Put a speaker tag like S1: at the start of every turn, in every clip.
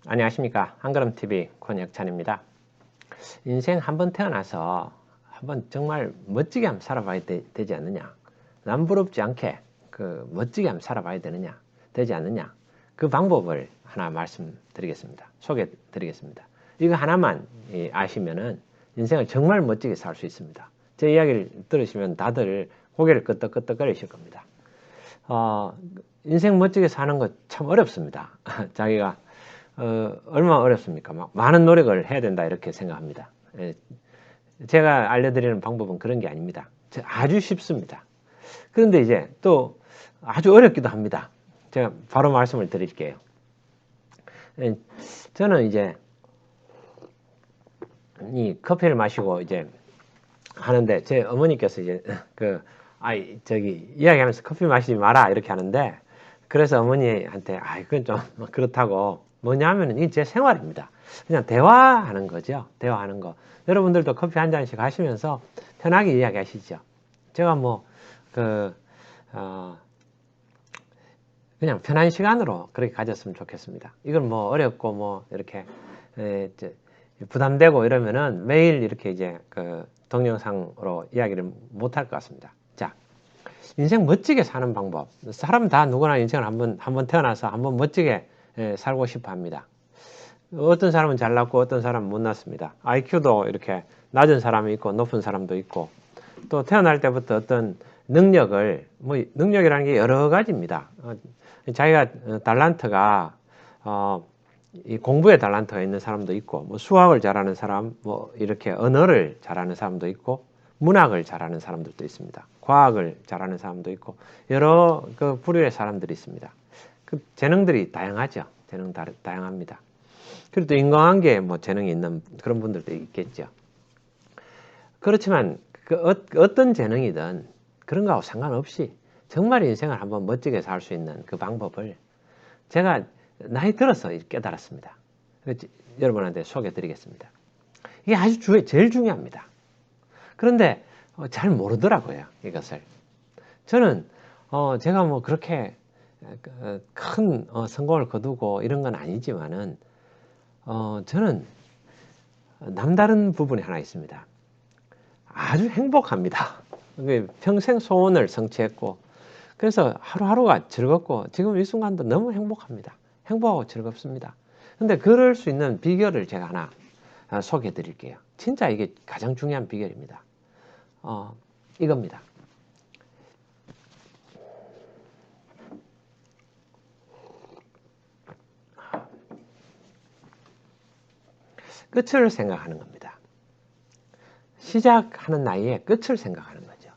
S1: 안녕하십니까. 한걸음TV 권혁찬입니다. 인생 한번 태어나서 한번 정말 멋지게 한번 살아봐야 되지 않느냐. 남부럽지 않게 멋지게 한번 살아봐야 되지 않느냐. 그 방법을 하나 말씀드리겠습니다. 소개드리겠습니다. 이거 하나만 아시면은 인생을 정말 멋지게 살 수 있습니다. 제 이야기를 들으시면 다들 고개를 끄덕끄덕거리실 겁니다. 인생 멋지게 사는 것 참 어렵습니다. 자기가 얼마나 어렵습니까? 막 많은 노력을 해야 된다 이렇게 생각합니다. 제가 알려드리는 방법은 그런 게 아닙니다. 아주 쉽습니다. 그런데 이제 또 아주 어렵기도 합니다. 제가 바로 말씀을 드릴게요. 저는 이제 이 커피를 마시고 이제 하는데 제 어머니께서 이제 이야기하면서 커피 마시지 마라 이렇게 하는데, 그래서 어머니한테 그건 좀 그렇다고, 뭐냐면은 이게 제 생활입니다. 그냥 대화하는 거죠. 대화하는 거. 여러분들도 커피 한 잔씩 하시면서 편하게 이야기하시죠. 제가 그냥 편한 시간으로 그렇게 가졌으면 좋겠습니다. 이건 뭐 어렵고 뭐 이렇게 부담되고 이러면은 매일 이렇게 이제 동영상으로 이야기를 못 할 것 같습니다. 자, 인생 멋지게 사는 방법. 사람 다 누구나 인생을 한번 태어나서 한번 멋지게 살고 싶어 합니다. 어떤 사람은 잘났고 어떤 사람은 못났습니다. IQ도 이렇게 낮은 사람이 있고 높은 사람도 있고, 또 태어날 때부터 어떤 능력이라는 게 여러 가지입니다. 자기가 달란트가 이 공부에 달란트가 있는 사람도 있고, 뭐 수학을 잘하는 사람, 뭐 이렇게 언어를 잘하는 사람도 있고, 문학을 잘하는 사람들도 있습니다. 과학을 잘하는 사람도 있고, 여러 부류의 사람들이 있습니다. 재능들이 다양하죠. 다양합니다. 그리고 또 인간관계에 뭐 재능이 있는 그런 분들도 있겠죠. 그렇지만 어떤 재능이든 그런 거하고 상관없이 정말 인생을 한번 멋지게 살 수 있는 그 방법을 제가 나이 들어서 깨달았습니다. 여러분한테 소개해 드리겠습니다. 이게 아주 제일 중요합니다. 그런데 잘 모르더라고요, 이것을. 저는 제가 뭐 그렇게 큰 성공을 거두고 이런 건 아니지만은 저는 남다른 부분이 하나 있습니다. 아주 행복합니다. 평생 소원을 성취했고, 그래서 하루하루가 즐겁고 지금 이 순간도 너무 행복합니다. 행복하고 즐겁습니다. 근데 그럴 수 있는 비결을 제가 하나 소개해 드릴게요. 진짜 이게 가장 중요한 비결입니다. 이겁니다. 끝을 생각하는 겁니다. 시작하는 나이에 끝을 생각하는 거죠.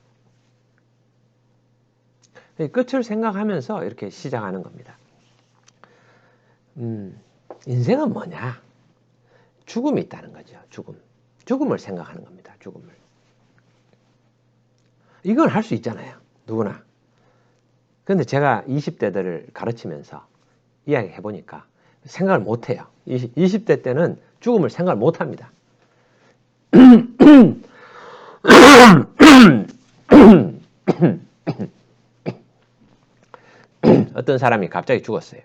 S1: 끝을 생각하면서 이렇게 시작하는 겁니다. 인생은 뭐냐? 죽음이 있다는 거죠. 죽음을 생각하는 겁니다. 죽음을. 이건 할 수 있잖아요. 누구나. 그런데 제가 20대들을 가르치면서 이야기해 보니까 생각을 못 해요. 20대 때는 죽음을 생각을 못 합니다. 어떤 사람이 갑자기 죽었어요.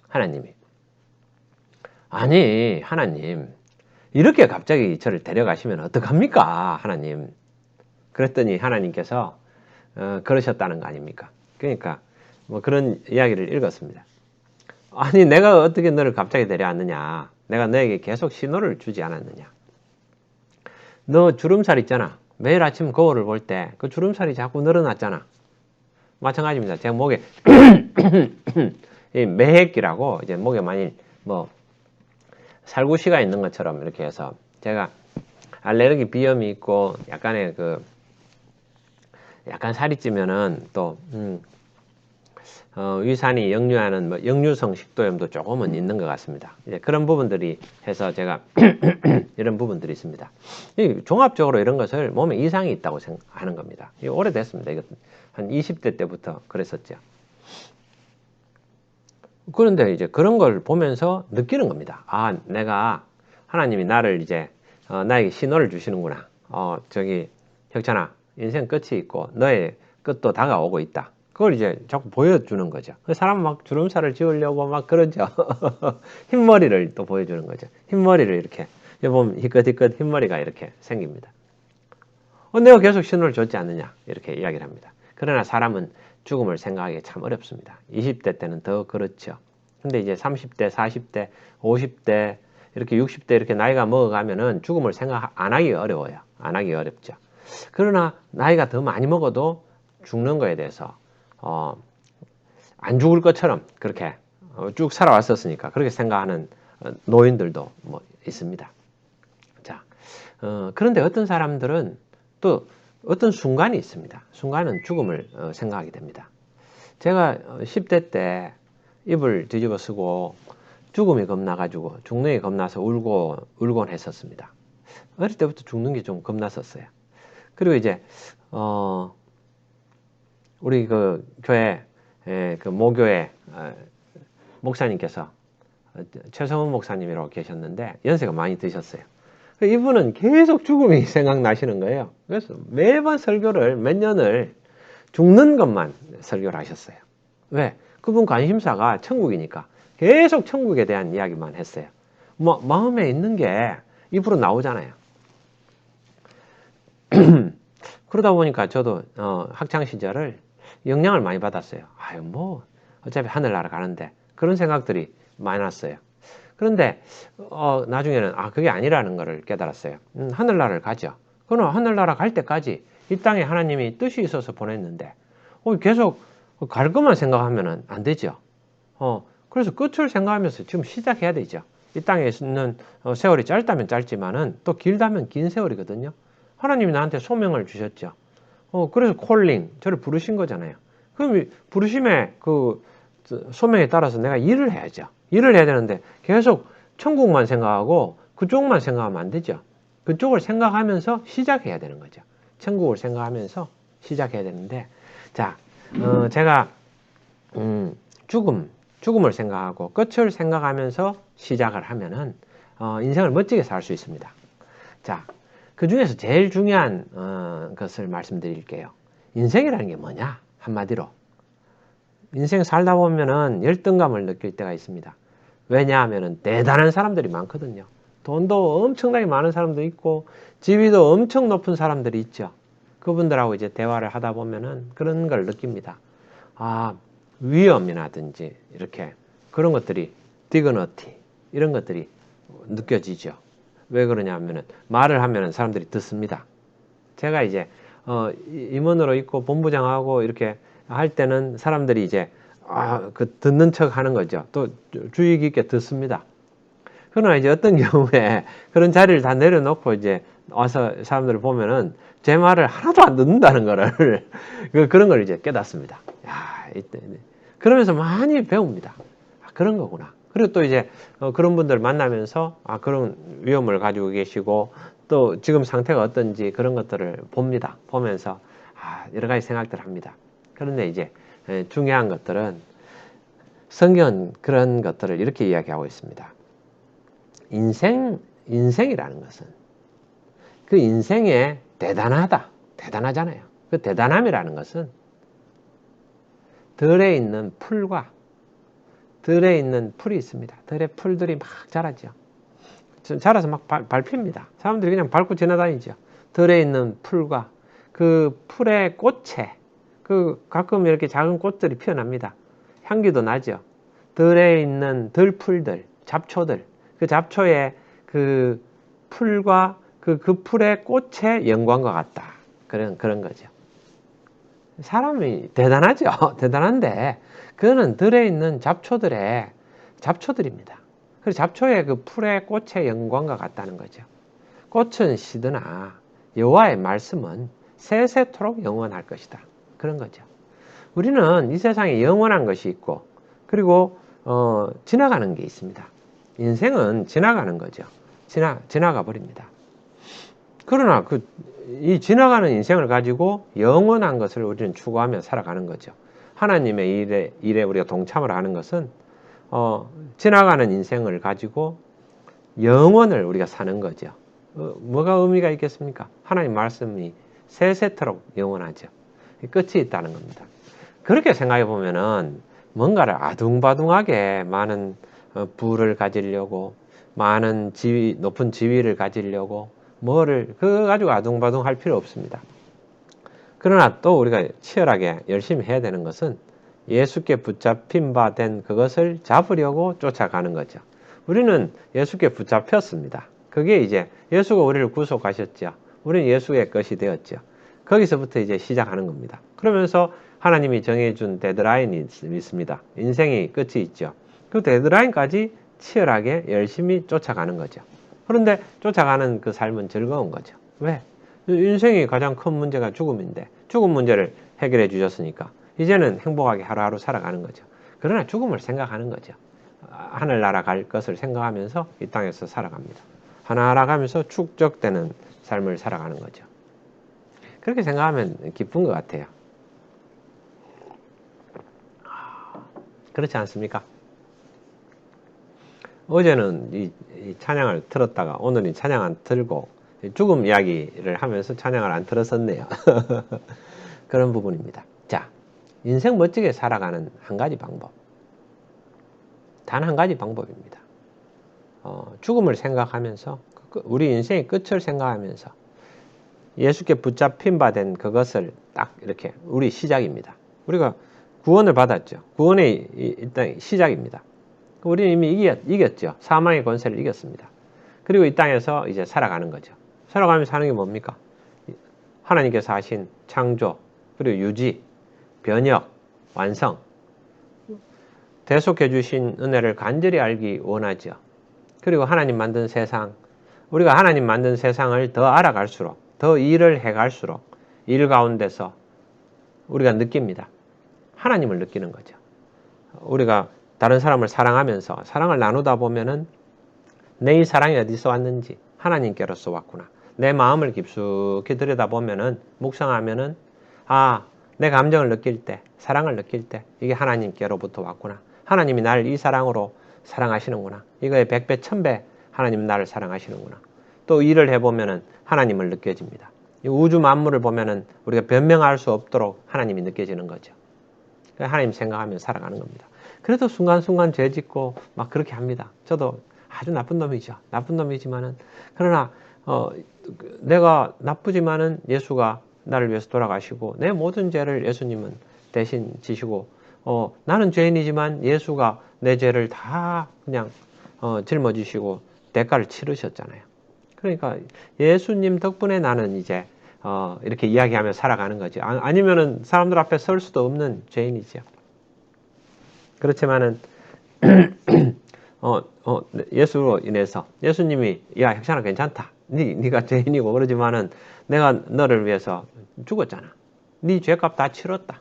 S1: 하나님이. 아니, 하나님, 이렇게 갑자기 저를 데려가시면 어떡합니까, 하나님? 그랬더니 하나님께서 그러셨다는 거 아닙니까? 그러니까 뭐 그런 이야기를 읽었습니다. 아니, 내가 어떻게 너를 갑자기 데려왔느냐? 내가 너에게 계속 신호를 주지 않았느냐? 너 주름살 있잖아. 매일 아침 거울을 볼 때 그 주름살이 자꾸 늘어났잖아. 마찬가지입니다. 제가 목에 이 매핵기라고 이제 목에 많이 뭐 살구시가 있는 것처럼 이렇게 해서, 제가 알레르기 비염이 있고 약간의 약간 살이 찌면은 또 위산이 역류하는 뭐 역류성 식도염도 조금은 있는 것 같습니다. 이제 그런 부분들이 해서 제가 이런 부분들이 있습니다. 종합적으로 이런 것을 몸에 이상이 있다고 생각하는 겁니다. 오래됐습니다. 이거 한 20대 때부터 그랬었죠. 그런데 이제 그런 걸 보면서 느끼는 겁니다. 내가 하나님이 나를 이제 나에게 신호를 주시는구나. 혁찬아, 인생 끝이 있고 너의 끝도 다가오고 있다. 그걸 이제 자꾸 보여주는 거죠. 그 사람은 막 주름살을 지우려고 막 그러죠. 흰머리를 또 보여주는 거죠. 흰머리를 이렇게 보면 희끗희끗 흰머리가 이렇게 생깁니다. 내가 계속 신호를 줬지 않느냐 이렇게 이야기를 합니다. 그러나 사람은 죽음을 생각하기 참 어렵습니다. 20대 때는 더 그렇죠. 근데 이제 30대, 40대, 50대, 이렇게 60대 이렇게 나이가 먹어가면은 죽음을 생각 안 하기 어려워요. 안 하기 어렵죠. 그러나 나이가 더 많이 먹어도 죽는 거에 대해서 안 죽을 것처럼 그렇게 쭉 살아왔었으니까 그렇게 생각하는 노인들도 뭐 있습니다. 자, 그런데 어떤 사람들은 또 어떤 순간이 있습니다. 순간은 죽음을 생각하게 됩니다. 제가 10대 때 입을 뒤집어 쓰고 죽음이 겁나가지고 죽는 게 겁나서 울곤 했었습니다. 어릴 때부터 죽는 게 좀 겁났었어요. 그리고 이제 우리 그 교회 그 모교회 목사님께서 최성훈 목사님이라고 계셨는데 연세가 많이 드셨어요. 이분은 계속 죽음이 생각나시는 거예요. 그래서 매번 설교를 몇 년을 죽는 것만 설교를 하셨어요. 왜? 그분 관심사가 천국이니까 계속 천국에 대한 이야기만 했어요. 뭐 마음에 있는 게 입으로 나오잖아요. 그러다 보니까 저도 학창 시절을 영향을 많이 받았어요. 아유 뭐 어차피 하늘나라 가는데 그런 생각들이 많이 났어요. 그런데 나중에는 그게 아니라는 것을 깨달았어요. 하늘나라를 가죠. 그러나 하늘나라 갈 때까지 이 땅에 하나님이 뜻이 있어서 보냈는데 계속 갈 것만 생각하면 안 되죠. 그래서 끝을 생각하면서 지금 시작해야 되죠. 이 땅에 있는 세월이 짧다면 짧지만은 또 길다면 긴 세월이거든요. 하나님이 나한테 소명을 주셨죠. 그래서 콜링, 저를 부르신 거잖아요. 그럼 부르심의 그 소명에 따라서 내가 일을 해야죠. 일을 해야 되는데 계속 천국만 생각하고 그쪽만 생각하면 안 되죠. 그쪽을 생각하면서 시작해야 되는 거죠. 천국을 생각하면서 시작해야 되는데, 자, 제가 죽음을 생각하고 끝을 생각하면서 시작을 하면은 인생을 멋지게 살 수 있습니다. 자, 그 중에서 제일 중요한 것을 말씀드릴게요. 인생이라는 게 뭐냐? 한마디로 인생 살다 보면은 열등감을 느낄 때가 있습니다. 왜냐하면은 대단한 사람들이 많거든요. 돈도 엄청나게 많은 사람도 있고 지위도 엄청 높은 사람들이 있죠. 그분들하고 이제 대화를 하다 보면은 그런 걸 느낍니다. 위험이라든지 이렇게 그런 것들이 디그너티 이런 것들이 느껴지죠. 왜 그러냐면은 말을 하면은 사람들이 듣습니다. 제가 이제 임원으로 있고 본부장하고 이렇게 할 때는 사람들이 이제 그 듣는 척 하는 거죠. 또 주의 깊게 듣습니다. 그러나 이제 어떤 경우에 그런 자리를 다 내려놓고 이제 와서 사람들을 보면은 제 말을 하나도 안 듣는다는 거를 그런 걸 이제 깨닫습니다. 그러면서 많이 배웁니다. 그런 거구나. 그리고 또 이제 그런 분들 만나면서 그런 위험을 가지고 계시고 또 지금 상태가 어떤지 그런 것들을 봅니다. 보면서 여러 가지 생각들을 합니다. 그런데 이제 중요한 것들은 성경은 그런 것들을 이렇게 이야기하고 있습니다. 인생이라는 것은 그 인생에 대단하잖아요. 그 대단함이라는 것은 들에 있는 풀과 들에 있는 풀이 있습니다. 들에 풀들이 막 자라죠. 자라서 막 밟힙니다. 사람들이 그냥 밟고 지나다니죠. 들에 있는 풀과 그 풀의 꽃에 가끔 이렇게 작은 꽃들이 피어납니다. 향기도 나죠. 들에 있는 들풀들, 잡초들, 그 잡초의 그 풀과 그 풀의 꽃의 영광과 같다. 그런 거죠. 사람이 대단하죠. 대단한데 그거는 들에 있는 잡초들입니다. 그래서 잡초의 그 풀의 꽃의 영광과 같다는 거죠. 꽃은 시드나 여호와의 말씀은 세세토록 영원할 것이다. 그런 거죠. 우리는 이 세상에 영원한 것이 있고 그리고 지나가는 게 있습니다. 인생은 지나가는 거죠. 지나가 버립니다. 그러나 이 지나가는 인생을 가지고 영원한 것을 우리는 추구하며 살아가는 거죠. 하나님의 일에 우리가 동참을 하는 것은 지나가는 인생을 가지고 영원을 우리가 사는 거죠. 뭐가 의미가 있겠습니까? 하나님 말씀이 세세토록 영원하죠. 끝이 있다는 겁니다. 그렇게 생각해 보면은 뭔가를 아둥바둥하게 많은 부를 가지려고 많은 지위, 높은 지위를 가지려고 뭐를 그거 가지고 아둥바둥 할 필요 없습니다. 그러나 또 우리가 치열하게 열심히 해야 되는 것은 예수께 붙잡힌 바 된 그것을 잡으려고 쫓아가는 거죠. 우리는 예수께 붙잡혔습니다. 그게 이제 예수가 우리를 구속하셨죠. 우리는 예수의 것이 되었죠. 거기서부터 이제 시작하는 겁니다. 그러면서 하나님이 정해준 데드라인이 있습니다. 인생이 끝이 있죠. 그 데드라인까지 치열하게 열심히 쫓아가는 거죠. 그런데 쫓아가는 그 삶은 즐거운 거죠. 왜? 인생이 가장 큰 문제가 죽음인데 죽음 문제를 해결해 주셨으니까 이제는 행복하게 하루하루 살아가는 거죠. 그러나 죽음을 생각하는 거죠. 하늘나라 갈 것을 생각하면서 이 땅에서 살아갑니다. 하나하나 가면서 축적되는 삶을 살아가는 거죠. 그렇게 생각하면 기쁜 것 같아요. 그렇지 않습니까? 어제는 이 찬양을 틀었다가 오늘은 찬양 안 틀고 죽음 이야기를 하면서 찬양을 안 틀었었네요. 그런 부분입니다. 자, 인생 멋지게 살아가는 한 가지 방법. 단 한 가지 방법입니다. 죽음을 생각하면서 우리 인생의 끝을 생각하면서 예수께 붙잡힌 바 된 그것을 딱 이렇게 우리 시작입니다. 우리가 구원을 받았죠. 구원의 일단 시작입니다. 우리는 이미 이겼죠. 사망의 권세를 이겼습니다. 그리고 이 땅에서 이제 살아가는 거죠. 살아가면서 하는 게 뭡니까? 하나님께서 하신 창조, 그리고 유지, 변혁, 완성, 대속해 주신 은혜를 간절히 알기 원하죠. 그리고 하나님 만든 세상, 우리가 하나님 만든 세상을 더 알아갈수록, 더 일을 해갈수록 일 가운데서 우리가 느낍니다. 하나님을 느끼는 거죠. 우리가 다른 사람을 사랑하면서 사랑을 나누다 보면은 내 이 사랑이 어디서 왔는지 하나님께로서 왔구나. 내 마음을 깊숙이 들여다보면은 묵상하면은 내 감정을 느낄 때, 사랑을 느낄 때 이게 하나님께로부터 왔구나. 하나님이 나를 이 사랑으로 사랑하시는구나. 이거에 100배, 1000배 하나님은 나를 사랑하시는구나. 또 일을 해보면은 하나님을 느껴집니다. 이 우주 만물을 보면은 우리가 변명할 수 없도록 하나님이 느껴지는 거죠. 하나님 생각하며 살아가는 겁니다. 그래도 순간순간 죄 짓고 막 그렇게 합니다. 저도 아주 나쁜 놈이죠. 나쁜 놈이지만은 그러나 내가 나쁘지만은 예수가 나를 위해서 돌아가시고 내 모든 죄를 예수님은 대신 지시고 나는 죄인이지만 예수가 내 죄를 다 그냥 짊어지시고 대가를 치르셨잖아요. 그러니까 예수님 덕분에 나는 이제 이렇게 이야기하며 살아가는 거죠. 아니면은 사람들 앞에 설 수도 없는 죄인이죠. 그렇지만은 예수로 인해서 예수님이 야 혁찬아 괜찮다. 네가 죄인이고 그러지만은 내가 너를 위해서 죽었잖아. 네 죄값 다 치렀다.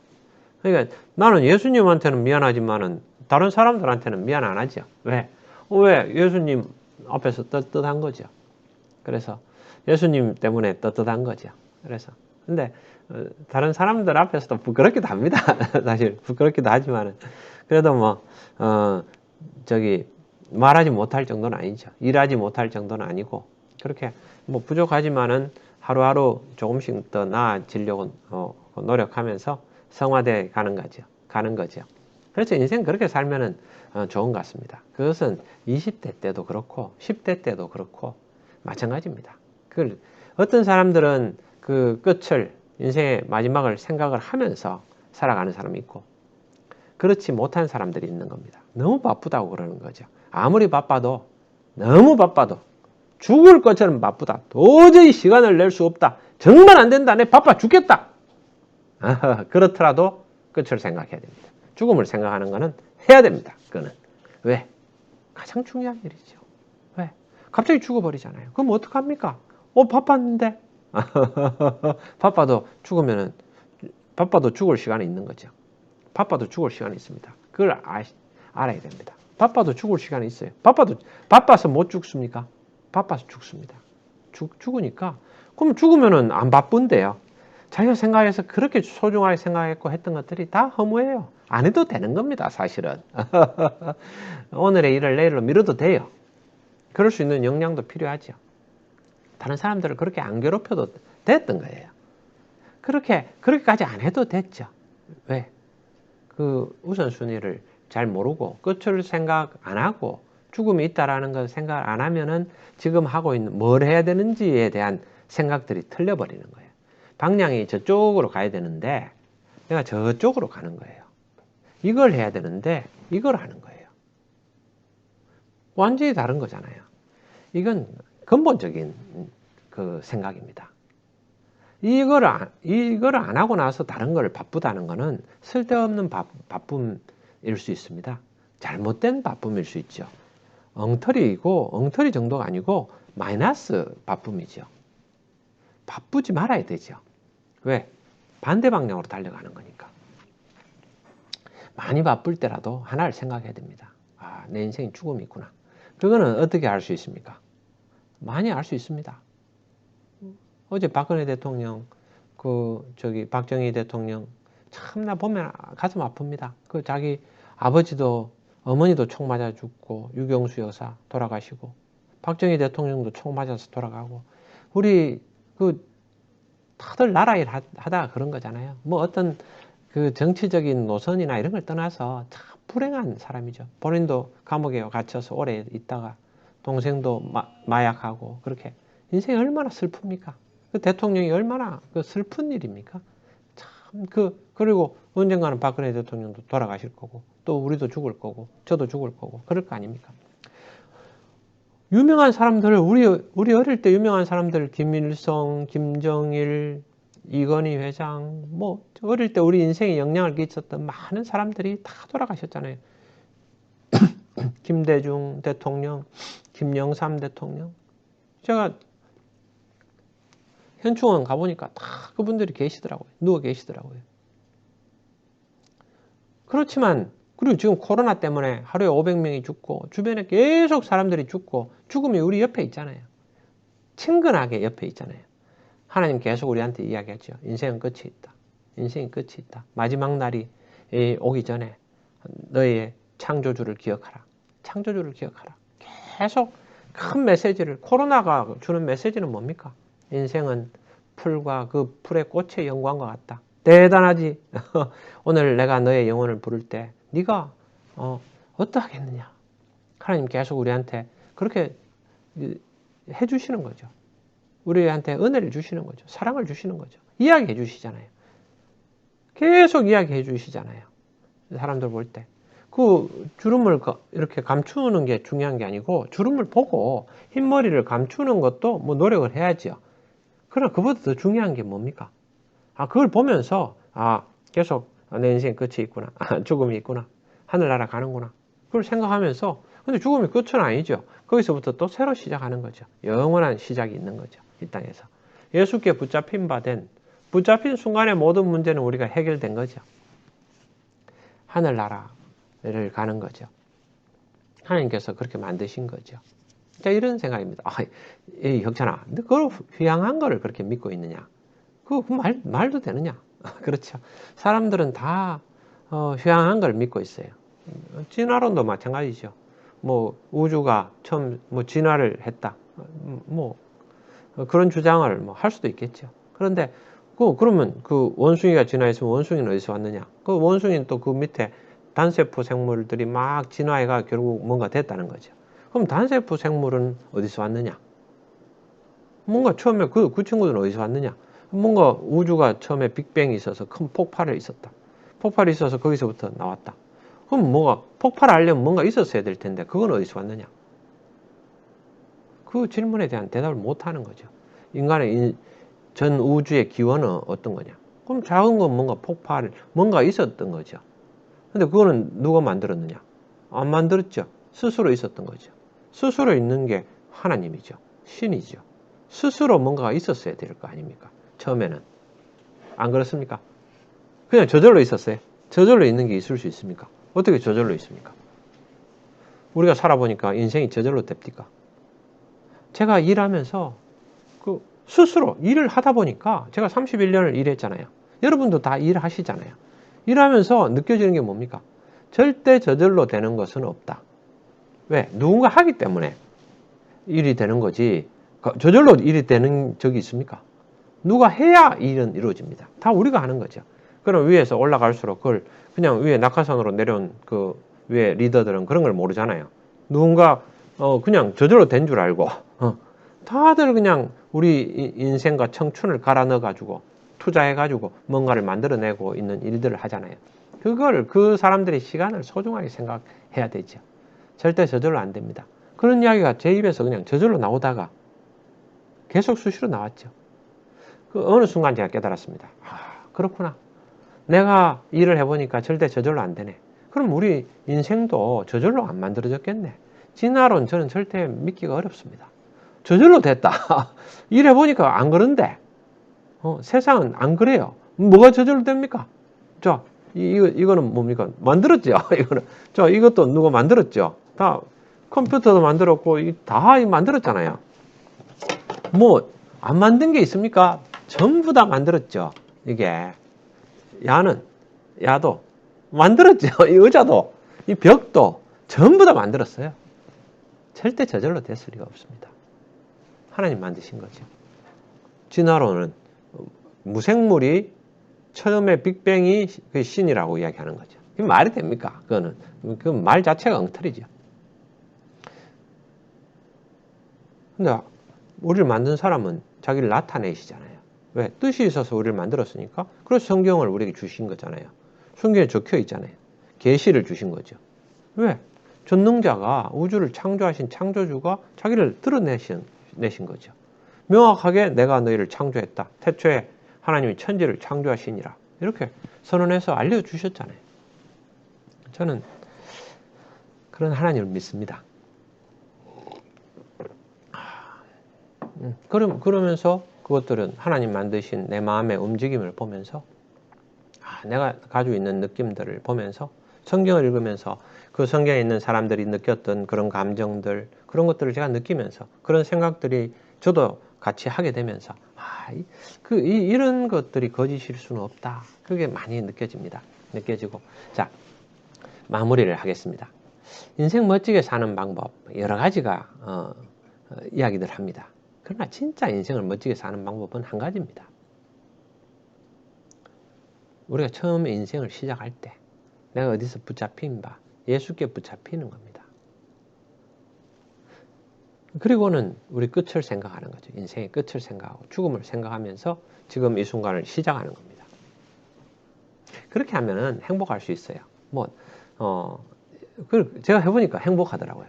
S1: 그러니까 나는 예수님한테는 미안하지만은 다른 사람들한테는 미안 안 하죠. 왜? 예수님 앞에서 떳떳한 거죠. 그래서 예수님 때문에 떳떳한 거죠. 그래서 근데 다른 사람들 앞에서도 부끄럽기도 합니다. 사실 부끄럽기도 하지만은 그래도 뭐 말하지 못할 정도는 아니죠. 일하지 못할 정도는 아니고 그렇게 뭐 부족하지만은 하루하루 조금씩 더 나아지려고 노력하면서 성화돼 가는 거죠. 그래서 인생 그렇게 살면은 좋은 것 같습니다. 그것은 20대 때도 그렇고 10대 때도 그렇고 마찬가지입니다. 어떤 사람들은 그 끝을 인생의 마지막을 생각을 하면서 살아가는 사람이 있고 그렇지 못한 사람들이 있는 겁니다. 너무 바쁘다고 그러는 거죠. 아무리 바빠도 너무 바빠도 죽을 것처럼 바쁘다. 도저히 시간을 낼 수 없다. 정말 안 된다. 내 바빠 죽겠다. 그렇더라도 끝을 생각해야 됩니다. 죽음을 생각하는 것은 해야 됩니다. 그거는. 왜? 가장 중요한 일이죠. 왜? 갑자기 죽어버리잖아요. 그럼 어떡합니까? 바빴는데. 바빠도 죽을 시간이 있는 거죠. 바빠도 죽을 시간이 있습니다. 그걸 알아야 됩니다. 바빠도 죽을 시간이 있어요. 바빠서 못 죽습니까? 바빠서 죽습니다. 죽으니까. 그럼 죽으면은 안 바쁜데요. 자기가 생각해서 그렇게 소중하게 생각했고 했던 것들이 다 허무해요. 안 해도 되는 겁니다, 사실은. 오늘의 일을 내일로 미뤄도 돼요. 그럴 수 있는 역량도 필요하죠. 다른 사람들을 그렇게 안 괴롭혀도 됐던 거예요. 그렇게까지 안 해도 됐죠. 왜? 그 우선순위를 잘 모르고 끝을 생각 안 하고 죽음이 있다라는 걸 생각 안 하면은 지금 하고 있는 뭘 해야 되는지에 대한 생각들이 틀려버리는 거예요. 방향이 저쪽으로 가야 되는데 내가 저쪽으로 가는 거예요. 이걸 해야 되는데 이걸 하는 거예요. 완전히 다른 거잖아요. 이건 근본적인 그 생각입니다. 이거를 안 하고 나서 다른 걸 바쁘다는 거는 쓸데없는 바쁨일 수 있습니다. 잘못된 바쁨일 수 있죠. 엉터리 정도가 아니고 마이너스 바쁨이죠. 바쁘지 말아야 되죠. 왜? 반대 방향으로 달려가는 거니까. 많이 바쁠 때라도 하나를 생각해야 됩니다. 아, 내 인생에 죽음이 있구나. 그거는 어떻게 알 수 있습니까? 많이 알 수 있습니다. 어제 박근혜 대통령, 박정희 대통령, 참나 보면 가슴 아픕니다. 그 자기 아버지도, 어머니도 총 맞아 죽고, 유경수 여사 돌아가시고, 박정희 대통령도 총 맞아서 돌아가고, 우리, 다들 나라 일 하다가 그런 거잖아요. 뭐 어떤 그 정치적인 노선이나 이런 걸 떠나서 참 불행한 사람이죠. 본인도 감옥에 갇혀서 오래 있다가, 동생도 마약하고, 그렇게. 인생이 얼마나 슬픕니까? 그 대통령이 얼마나 그 슬픈 일입니까? 참, 그리고 언젠가는 박근혜 대통령도 돌아가실 거고, 또 우리도 죽을 거고, 저도 죽을 거고, 그럴 거 아닙니까? 유명한 사람들, 우리 어릴 때 유명한 사람들, 김일성, 김정일, 이건희 회장, 뭐, 어릴 때 우리 인생에 영향을 끼쳤던 많은 사람들이 다 돌아가셨잖아요. 김대중 대통령, 김영삼 대통령. 제가 현충원 가보니까 다 그분들이 계시더라고요. 누워 계시더라고요. 그렇지만, 그리고 지금 코로나 때문에 하루에 500명이 죽고, 주변에 계속 사람들이 죽고, 죽음이 우리 옆에 있잖아요. 친근하게 옆에 있잖아요. 하나님 계속 우리한테 이야기하죠. 인생은 끝이 있다. 인생이 끝이 있다. 마지막 날이 오기 전에 너의 창조주를 기억하라. 창조주를 기억하라. 계속 큰 메시지를, 코로나가 주는 메시지는 뭡니까? 인생은 풀과 그 풀의 꽃의 영광과 같다. 대단하지. 오늘 내가 너의 영혼을 부를 때 네가 어떠하겠느냐. 하나님 계속 우리한테 그렇게 해주시는 거죠. 우리한테 은혜를 주시는 거죠. 사랑을 주시는 거죠. 이야기해 주시잖아요. 계속 이야기해 주시잖아요. 사람들 볼 때. 그 주름을 이렇게 감추는 게 중요한 게 아니고 주름을 보고 흰머리를 감추는 것도 뭐 노력을 해야죠. 그러나 그보다 더 중요한 게 뭡니까? 그걸 보면서 계속 내 인생 끝이 있구나. 죽음이 있구나. 하늘나라 가는구나. 그걸 생각하면서 근데 죽음이 끝은 아니죠. 거기서부터 또 새로 시작하는 거죠. 영원한 시작이 있는 거죠. 이 땅에서. 예수께 붙잡힌 순간에 모든 문제는 우리가 해결된 거죠. 하늘나라를 가는 거죠. 하나님께서 그렇게 만드신 거죠. 자, 이런 생각입니다. 혁찬아, 너 그걸 휘황한 거를 그렇게 믿고 있느냐? 말도 되느냐? 그렇죠. 사람들은 다 휘황한 걸 믿고 있어요. 진화론도 마찬가지죠. 뭐 우주가 처음 진화를 했다. 그런 주장을 할 수도 있겠죠. 그런데 그러면 그 원숭이가 진화했으면 원숭이는 어디서 왔느냐? 그 원숭이는 또 그 밑에 단세포 생물들이 막 진화해가 결국 뭔가 됐다는 거죠. 그럼 단세포 생물은 어디서 왔느냐? 뭔가 처음에 그 친구들은 어디서 왔느냐? 뭔가 우주가 처음에 빅뱅이 있어서 큰 폭발이 있었다. 폭발이 있어서 거기서부터 나왔다. 그럼 뭐가 폭발하려면 뭔가 있었어야 될 텐데 그건 어디서 왔느냐? 그 질문에 대한 대답을 못하는 거죠. 인간의 전 우주의 기원은 어떤 거냐? 그럼 작은 건 뭔가 뭔가 있었던 거죠. 근데 그거는 누가 만들었느냐? 안 만들었죠. 스스로 있었던 거죠. 스스로 있는 게 하나님이죠. 신이죠. 스스로 뭔가가 있었어야 될 거 아닙니까? 처음에는. 안 그렇습니까? 그냥 저절로 있었어요. 저절로 있는 게 있을 수 있습니까? 어떻게 저절로 있습니까? 우리가 살아보니까 인생이 저절로 됩니까? 제가 일하면서 스스로 일을 하다 보니까 제가 31년을 일했잖아요. 여러분도 다 일하시잖아요. 일하면서 느껴지는 게 뭡니까? 절대 저절로 되는 것은 없다. 왜? 누군가 하기 때문에 일이 되는 거지 저절로 일이 되는 적이 있습니까? 누가 해야 일은 이루어집니다. 다 우리가 하는 거죠. 그럼 위에서 올라갈수록 그걸 그냥 위에 낙하산으로 내려온 그 위에 리더들은 그런 걸 모르잖아요. 누군가 그냥 저절로 된 줄 알고 다들 그냥 우리 인생과 청춘을 갈아 넣어가지고 투자해가지고 뭔가를 만들어내고 있는 일들을 하잖아요. 그걸 그 사람들의 시간을 소중하게 생각해야 되죠. 절대 저절로 안 됩니다. 그런 이야기가 제 입에서 그냥 저절로 나오다가 계속 수시로 나왔죠. 그 어느 순간 제가 깨달았습니다. 아, 그렇구나. 내가 일을 해보니까 절대 저절로 안 되네. 그럼 우리 인생도 저절로 안 만들어졌겠네. 진화론 저는 절대 믿기가 어렵습니다. 저절로 됐다. 일해보니까 안 그런데 세상은 안 그래요. 뭐가 저절로 됩니까? 자, 이거는 뭡니까? 만들었죠. 이거는. 자, 이것도 누가 만들었죠. 다 컴퓨터도 만들었고 다 만들었잖아요. 뭐 안 만든 게 있습니까? 전부 다 만들었죠. 이게 야도 만들었죠. 이 의자도 이 벽도 전부 다 만들었어요. 절대 저절로 됐을 리가 없습니다. 하나님 만드신 거죠. 진화론은 무생물이 처음에 빅뱅이 그 신이라고 이야기하는 거죠. 그게 말이 됩니까? 그거는 그 말 자체가 엉터리죠. 근데 우리를 만든 사람은 자기를 나타내시잖아요. 왜? 뜻이 있어서 우리를 만들었으니까. 그래서 성경을 우리에게 주신 거잖아요. 성경에 적혀 있잖아요. 계시를 주신 거죠. 왜? 전능자가 우주를 창조하신 창조주가 자기를 드러내신 거죠. 명확하게 내가 너희를 창조했다. 태초에 하나님이 천지를 창조하시니라. 이렇게 선언해서 알려주셨잖아요. 저는 그런 하나님을 믿습니다. 그러면서 그것들은 하나님 만드신 내 마음의 움직임을 보면서 내가 가지고 있는 느낌들을 보면서 성경을 읽으면서 그 성경에 있는 사람들이 느꼈던 그런 감정들 그런 것들을 제가 느끼면서 그런 생각들이 저도 같이 하게 되면서 이런 것들이 거짓일 수는 없다. 그게 많이 느껴지고 자 마무리를 하겠습니다. 인생 멋지게 사는 방법 여러 가지가 이야기들 합니다. 그러나 진짜 인생을 멋지게 사는 방법은 한 가지입니다. 우리가 처음에 인생을 시작할 때 내가 어디서 붙잡힌 바 예수께 붙잡히는 겁니다. 그리고는 우리 끝을 생각하는 거죠. 인생의 끝을 생각하고 죽음을 생각하면서 지금 이 순간을 시작하는 겁니다. 그렇게 하면은 행복할 수 있어요. 제가 해보니까 행복하더라고요.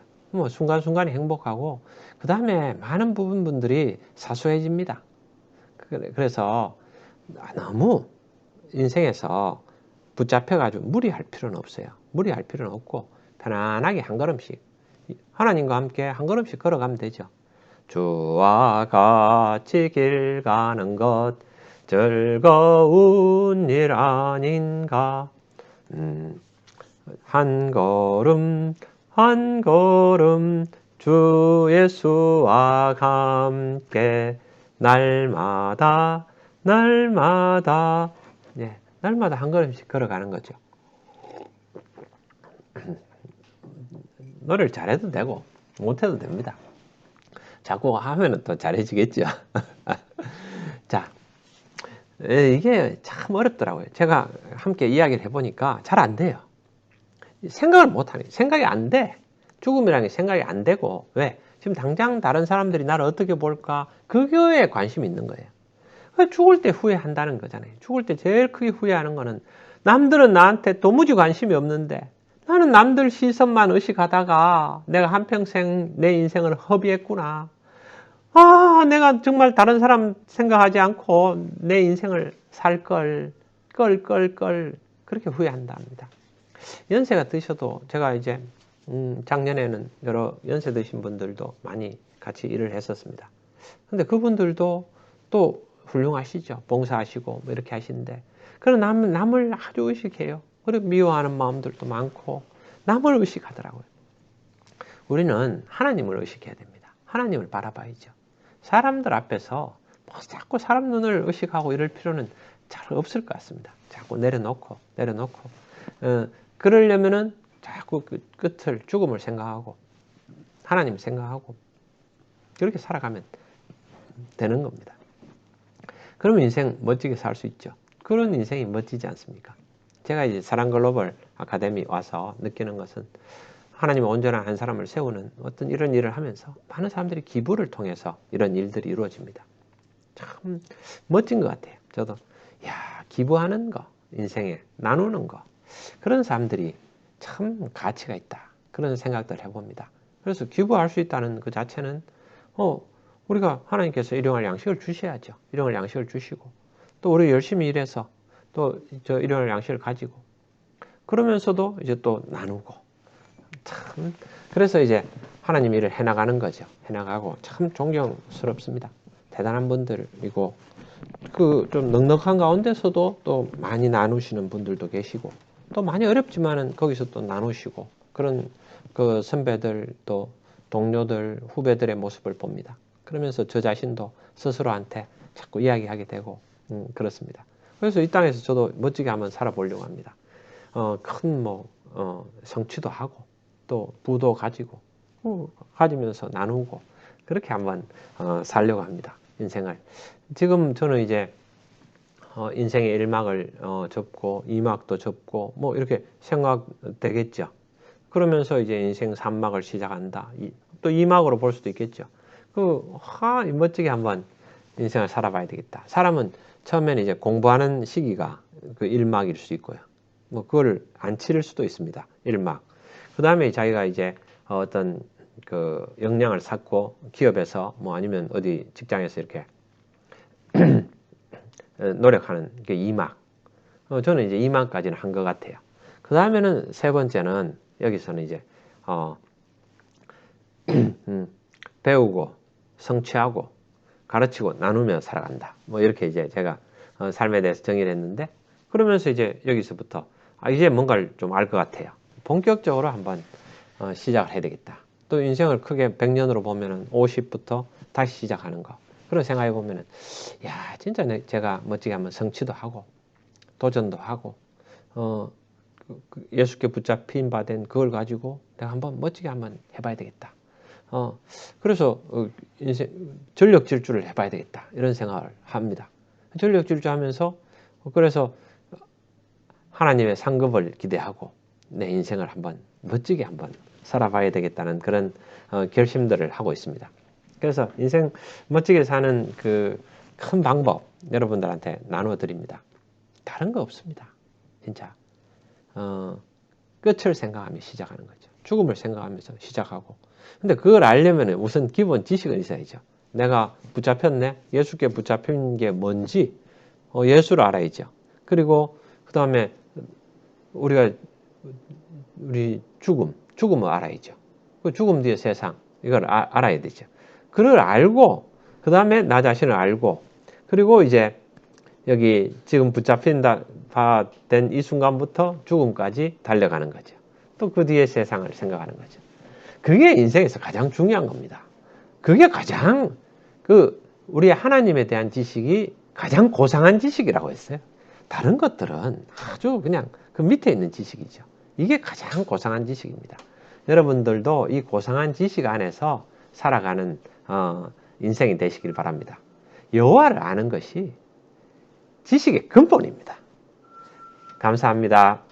S1: 순간순간이 행복하고 그 다음에 많은 부분들이 사소해집니다. 그래서 너무 인생에서 붙잡혀가지고 무리할 필요는 없어요. 무리할 필요는 없고 편안하게 한 걸음씩 하나님과 함께 한 걸음씩 걸어가면 되죠. 주와 같이 길 가는 것 즐거운 일 아닌가. 한 걸음 한 걸음 주 예수와 함께 날마다 날마다 한 걸음씩 걸어가는 거죠. 노래를 잘해도 되고 못해도 됩니다. 자꾸 하면 또 잘해지겠죠. 자, 이게 참 어렵더라고요. 제가 함께 이야기를 해보니까 잘 안 돼요. 생각을 못하네. 생각이 안 돼. 죽음이라는 게 생각이 안 되고 왜? 지금 당장 다른 사람들이 나를 어떻게 볼까? 그거에 관심이 있는 거예요. 죽을 때 후회한다는 거잖아요. 죽을 때 제일 크게 후회하는 거는 남들은 나한테 도무지 관심이 없는데 나는 남들 시선만 의식하다가 내가 한평생 내 인생을 허비했구나. 내가 정말 다른 사람 생각하지 않고 내 인생을 살 걸, 그렇게 후회한다 합니다. 연세가 드셔도 제가 이제, 작년에는 여러 연세 드신 분들도 많이 같이 일을 했었습니다. 근데 그분들도 또 훌륭하시죠. 봉사하시고 뭐 이렇게 하시는데. 그러나 남을 아주 의식해요. 그리고 미워하는 마음들도 많고, 남을 의식하더라고요. 우리는 하나님을 의식해야 됩니다. 하나님을 바라봐야죠. 사람들 앞에서 자꾸 사람 눈을 의식하고 이럴 필요는 잘 없을 것 같습니다. 자꾸 내려놓고 그러려면은 자꾸 그 끝을 죽음을 생각하고 하나님 생각하고 그렇게 살아가면 되는 겁니다. 그러면 인생 멋지게 살 수 있죠. 그런 인생이 멋지지 않습니까? 제가 이제 사랑글로벌 아카데미 와서 느끼는 것은 하나님의 온전한 한 사람을 세우는 어떤 이런 일을 하면서 많은 사람들이 기부를 통해서 이런 일들이 이루어집니다. 참 멋진 것 같아요. 저도 기부하는 거, 인생에 나누는 거, 그런 사람들이 참 가치가 있다. 그런 생각들 해봅니다. 그래서 기부할 수 있다는 그 자체는 우리가 하나님께서 일용할 양식을 주셔야죠. 일용할 양식을 주시고 또 우리 열심히 일해서 또 저 일용할 양식을 가지고 그러면서도 이제 또 나누고 참 그래서 이제 하나님 일을 해나가는 거죠. 해나가고 참 존경스럽습니다. 대단한 분들이고 그 좀 넉넉한 가운데서도 또 많이 나누시는 분들도 계시고 또 많이 어렵지만은 거기서 또 나누시고 그런 그 선배들 또 동료들 후배들의 모습을 봅니다. 그러면서 저 자신도 스스로한테 자꾸 이야기하게 되고 그렇습니다. 그래서 이 땅에서 저도 멋지게 한번 살아보려고 합니다. 큰 성취도 하고 또 부도 가지고 가지면서 나누고 그렇게 한번 살려고 합니다. 인생을. 지금 저는 이제 인생의 1막을 접고 2막도 접고 뭐 이렇게 생각되겠죠. 그러면서 이제 인생 3막을 시작한다. 또 2막으로 볼 수도 있겠죠. 멋지게 한번 인생을 살아봐야 되겠다. 사람은 처음에는 이제 공부하는 시기가 그 1막일 수 있고요. 뭐 그걸 안 치를 수도 있습니다. 1막. 그 다음에 자기가 이제 어떤 그 역량을 쌓고 기업에서 뭐 아니면 어디 직장에서 이렇게 노력하는 게 2막. 저는 이제 2막까지는 한 것 같아요. 그 다음에는 세 번째는 여기서는 이제 배우고 성취하고 가르치고 나누며 살아간다. 뭐 이렇게 이제 제가 삶에 대해서 정의를 했는데 그러면서 이제 여기서부터 이제 뭔가를 좀 알 것 같아요. 본격적으로 한번 시작을 해야 되겠다. 또 인생을 크게 100년으로 보면은 50부터 다시 시작하는 거. 그런 생각해 보면은 진짜 제가 멋지게 한번 성취도 하고 도전도 하고 예수께 붙잡힌 바 된 그걸 가지고 내가 한번 멋지게 한번 해봐야 되겠다. 그래서 인생 전력 질주를 해봐야 되겠다. 이런 생각을 합니다. 전력 질주하면서 그래서 하나님의 상급을 기대하고 내 인생을 한번 멋지게 한번 살아봐야 되겠다는 그런 결심들을 하고 있습니다. 그래서 인생 멋지게 사는 그 큰 방법 여러분들한테 나누어 드립니다. 다른 거 없습니다. 진짜 끝을 생각하며 시작하는 거죠. 죽음을 생각하면서 시작하고. 근데 그걸 알려면 우선 기본 지식은 있어야죠. 내가 붙잡혔네. 예수께 붙잡힌 게 뭔지 예수를 알아야죠. 그리고 그 다음에 우리 죽음을 알아야죠. 그 죽음 뒤의 세상 이걸 알아야 되죠. 그걸 알고 그 다음에 나 자신을 알고 그리고 이제 여기 지금 붙잡힌다 된 이 순간부터 죽음까지 달려가는 거죠. 또 그 뒤의 세상을 생각하는 거죠. 그게 인생에서 가장 중요한 겁니다. 그게 가장 우리 하나님에 대한 지식이 가장 고상한 지식이라고 했어요. 다른 것들은 아주 그냥 그 밑에 있는 지식이죠. 이게 가장 고상한 지식입니다. 여러분들도 이 고상한 지식 안에서 살아가는 인생이 되시길 바랍니다. 여호와를 아는 것이 지식의 근본입니다. 감사합니다.